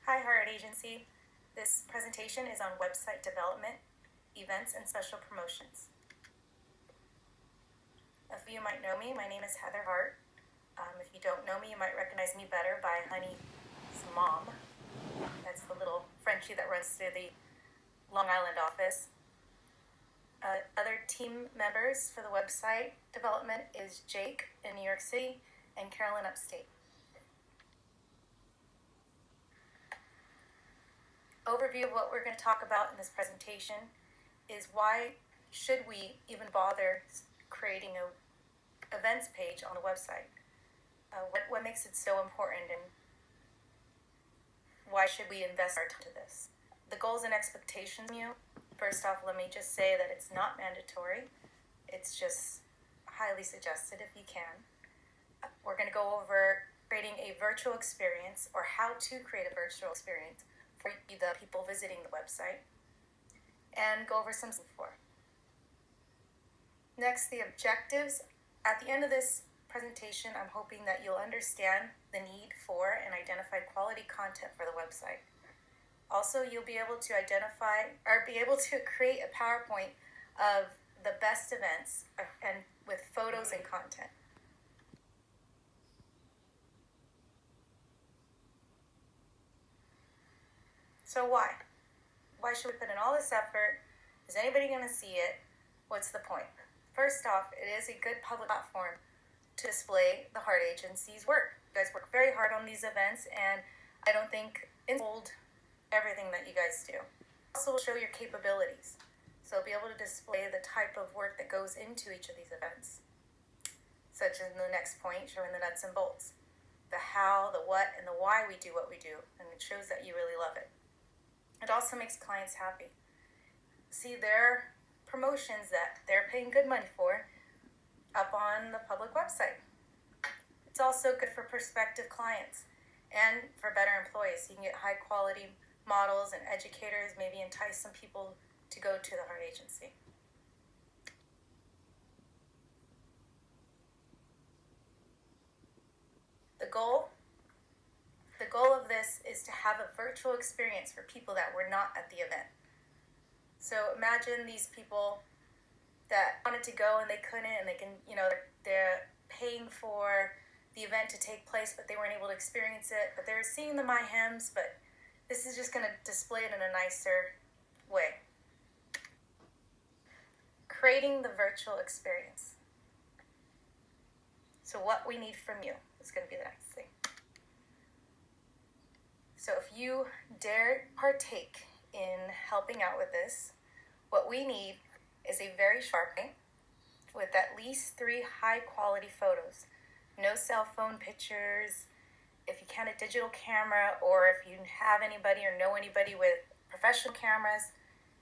Hi, Heart Agency. This presentation is on website development, events, and special promotions. A few of you might know me. My name is Heather Hart. If you don't know me, you might recognize me better by Honey's mom. That's the little Frenchie that runs through the Long Island office. Other team members for the website development is Jake in New York City and Carolyn upstate. Overview of what we're going to talk about in this presentation is why should we even bother creating a events page on the website? What makes it so important, and why should we invest our time to this? The goals and expectations from you. First off, let me just say that it's not mandatory. It's just highly suggested if you can. We're going to go over creating a virtual experience, or how to create a virtual experience for the people visiting the website, and go over some for. Next, the objectives. At the end of this presentation, I'm hoping that you'll understand the need for and identify quality content for the website. Also, you'll be able to identify or be able to create a PowerPoint of the best events and with photos and content. So why? Why should we put in all this effort? Is anybody going to see it? What's the point? First off, it is a good public platform to display the Heart Agency's work. You guys work very hard on these events, and I don't think it's hold everything that you guys do. Also, will show your capabilities. So be able to display the type of work that goes into each of these events, such as in the next point, showing the nuts and bolts, the how, the what, and the why we do what we do, and it shows that you really love it. It also makes clients happy. See their promotions that they're paying good money for up on the public website. It's also good for prospective clients and for better employees. You can get high quality models and educators, maybe entice some people to go to the Heart Agency. The goal of this is to have a virtual experience for people that were not at the event. So imagine these people that wanted to go and they couldn't, and they can, they're paying for the event to take place, but they weren't able to experience it. But they're seeing the MyHEMS, but this is just going to display it in a nicer way. Creating the virtual experience. So what we need from you is going to be the next thing. So if you dare partake in helping out with this, what we need is a very sharp thing with at least 3 high quality photos. No cell phone pictures. If you can, a digital camera, or if you have anybody or know anybody with professional cameras,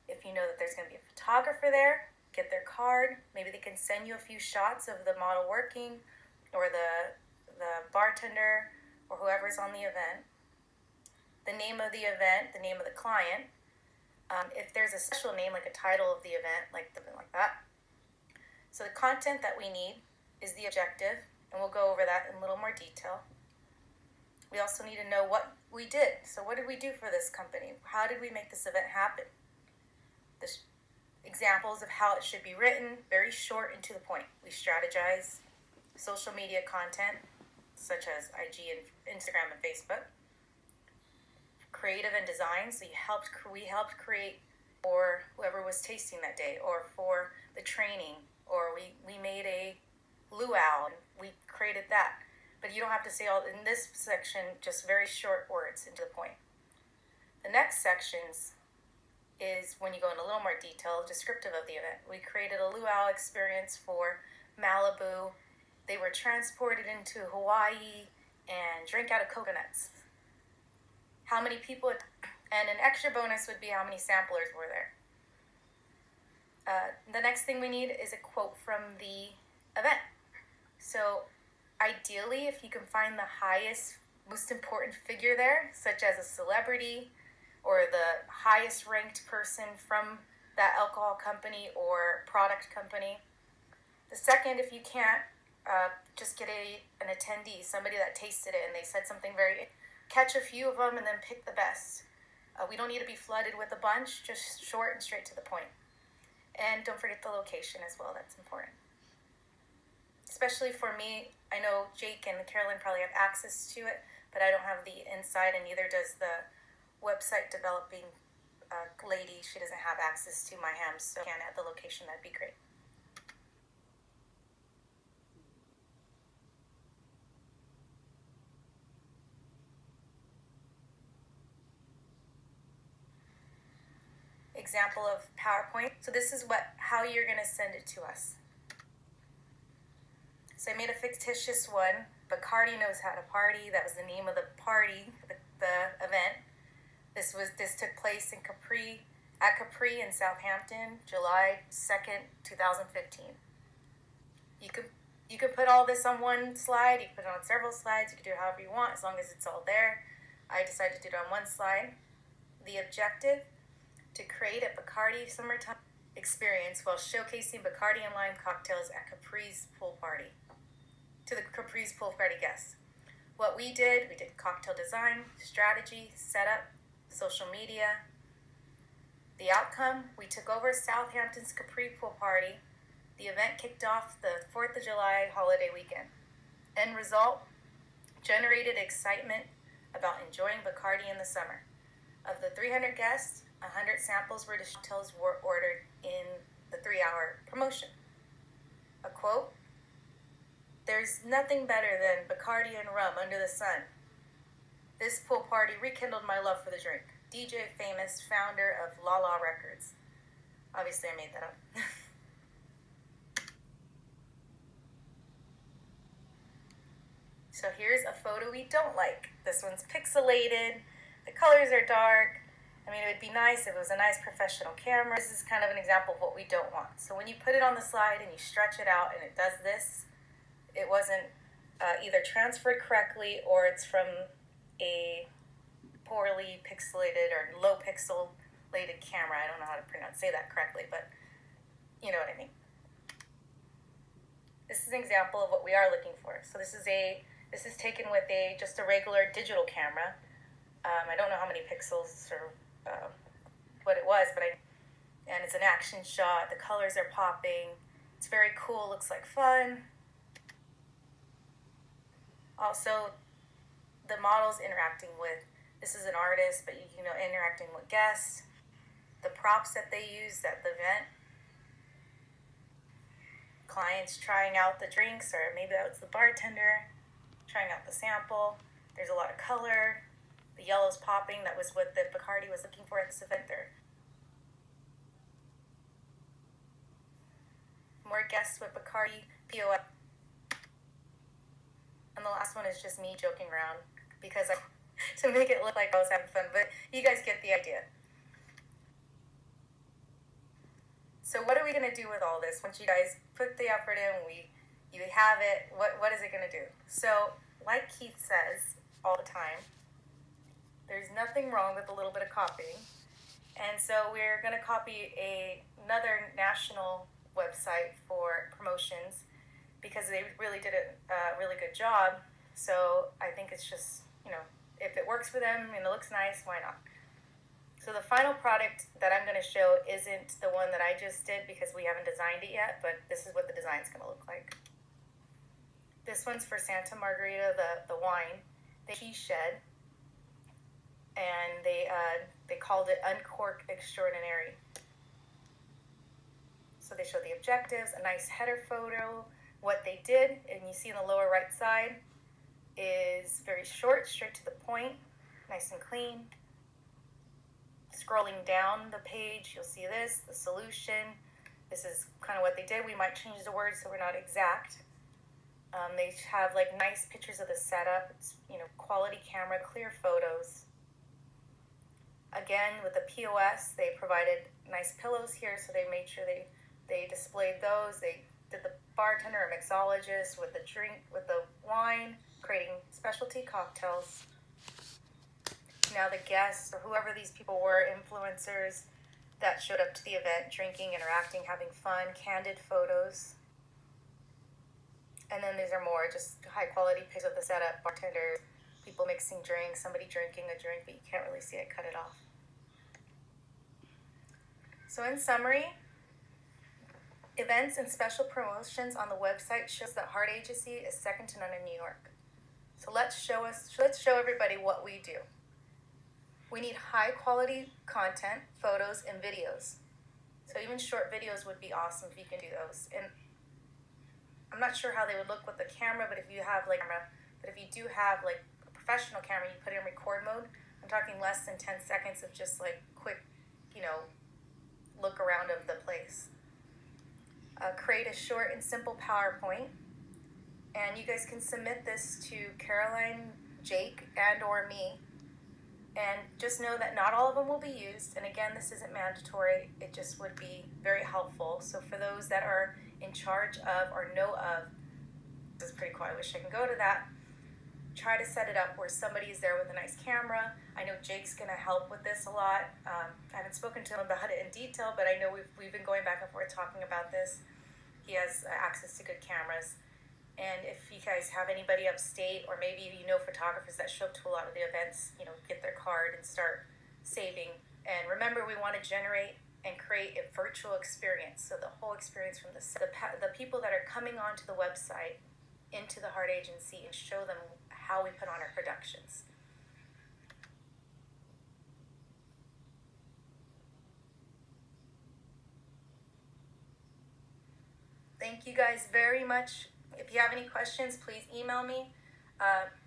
if you know that there's going to be a photographer there, get their card. Maybe they can send you a few shots of the model working, or the bartender, or whoever's on the event. The name of the event, the name of the client. If there's a special name, like a title of the event, like something like that. So the content that we need is the objective, and we'll go over that in a little more detail. We also need to know what we did. So what did we do for this company? How did we make this event happen? Examples of how it should be written, very short and to the point. We strategize social media content, such as IG and Instagram and Facebook. Creative and design, so we helped create for whoever was tasting that day, or for the training, or we made a luau and we created that. But you don't have to say all in this section, just very short words and to the point. The next sections is when you go in a little more detail, descriptive of the event. We created a luau experience for Malibu. They were transported into Hawaii and drank out of coconuts. How many people, and an extra bonus would be how many samplers were there. The next thing we need is a quote from the event. So ideally, if you can find the highest, most important figure there, such as a celebrity or the highest ranked person from that alcohol company or product company. The second, if you can't, just get an attendee, somebody that tasted it and they said something very catch a few of them and then pick the best. We don't need to be flooded with a bunch, just short and straight to the point. And don't forget the location as well, that's important. Especially for me, I know Jake and Carolyn probably have access to it, but I don't have the inside, and neither does the website developing lady. She doesn't have access to my hams, so can at the location, that'd be great. Example of PowerPoint. So this is how you're gonna send it to us. So I made a fictitious one. Bacardi Knows How to Party. That was the name of the party, the event. This took place at Capri in Southampton, July 2nd, 2015. You could put all this on one slide. You can put it on several slides. You can do it however you want, as long as it's all there. I decided to do it on one slide. The objective: to create a Bacardi summertime experience while showcasing Bacardi and lime cocktails at Capri's pool party. To the Capri's pool party guests. What we did cocktail design, strategy, setup, social media. The outcome: we took over Southampton's Capri pool party. The event kicked off the 4th of July holiday weekend. End result: generated excitement about enjoying Bacardi in the summer. Of the 300 guests, 100 samples were cocktails were ordered in the 3-hour promotion. A quote: "There's nothing better than Bacardi and rum under the sun. This pool party rekindled my love for the drink. DJ Famous, founder of La La Records." Obviously, I made that up. So here's a photo we don't like. This one's pixelated. The colors are dark. I mean, it would be nice if it was a nice professional camera. This is kind of an example of what we don't want. So when you put it on the slide and you stretch it out and it does this, it wasn't either transferred correctly, or it's from a poorly pixelated or low pixelated camera. I don't know how to say that correctly, but you know what I mean. This is an example of what we are looking for. So this is taken with just a regular digital camera. I don't know how many pixels or what it was, and it's an action shot. The colors are popping. It's very cool. Looks like fun. Also, the model's interacting with. This is an artist, but interacting with guests. The props that they used at the event. Clients trying out the drinks, or maybe that was the bartender trying out the sample. There's a lot of color. The yellow's popping. That was what the Bacardi was looking for at this event there. More guests with Bacardi POS. And the last one is just me joking around because to make it look like I was having fun, but you guys get the idea. So what are we going to do with all this? Once you guys put the effort in, you have it, what is it going to do? So, like Keith says all the time, there's nothing wrong with a little bit of copying. And so we're going to copy another national website for promotions because they really did a really good job. So I think it's just, if it works for them and it looks nice, why not? So the final product that I'm going to show isn't the one that I just did because we haven't designed it yet, but this is what the design's going to look like. This one's for Santa Margarita, the wine. The He Shed, and they called it Uncork Extraordinary. So they show the objectives, a nice header photo. What they did, and you see in the lower right side, is very short, straight to the point, nice and clean. Scrolling down the page, you'll see the solution. This is kind of what they did. We might change the words so we're not exact. They have nice pictures of the setup. It's quality camera, clear photos. Again, with the POS, they provided nice pillows here, so they made sure they displayed those. They did the bartender or mixologist with the drink, with the wine, creating specialty cocktails. Now the guests, or whoever these people were, influencers that showed up to the event, drinking, interacting, having fun, candid photos. And then these are more just high quality pics of the setup, bartender, people mixing drinks, somebody drinking a drink, but you can't really see it, cut it off. So in summary, events and special promotions on the website shows that Heart Agency is second to none in New York. So let's show everybody what we do. We need high quality content, photos, and videos. So even short videos would be awesome if you can do those. And I'm not sure how they would look with the camera, but if you do have like a professional camera, you put it in record mode. I'm talking less than 10 seconds of just like quick, look around of the place. Create a short and simple PowerPoint, and you guys can submit this to Caroline, Jake, and or me. And just know that not all of them will be used. And again, this isn't mandatory. It just would be very helpful. So for those that are in charge of or know of, this is pretty cool. I wish I can go to that. Try to set it up where somebody is there with a nice camera. I know Jake's going to help with this a lot. I haven't spoken to him about it in detail, but I know we've been going back and forth talking about this. He has access to good cameras. And if you guys have anybody upstate, or maybe photographers that show up to a lot of the events, get their card and start saving. And remember, we want to generate and create a virtual experience. So the whole experience from the people that are coming onto the website into the Heart Agency, and show them how we put on our productions. Thank you guys very much. If you have any questions, please email me.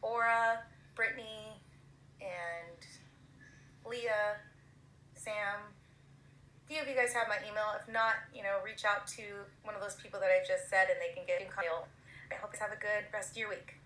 Aura, Brittany, and Leah, Sam. A few of you guys have my email. If not, reach out to one of those people that I just said, and they can get in contact. I hope you have a good rest of your week.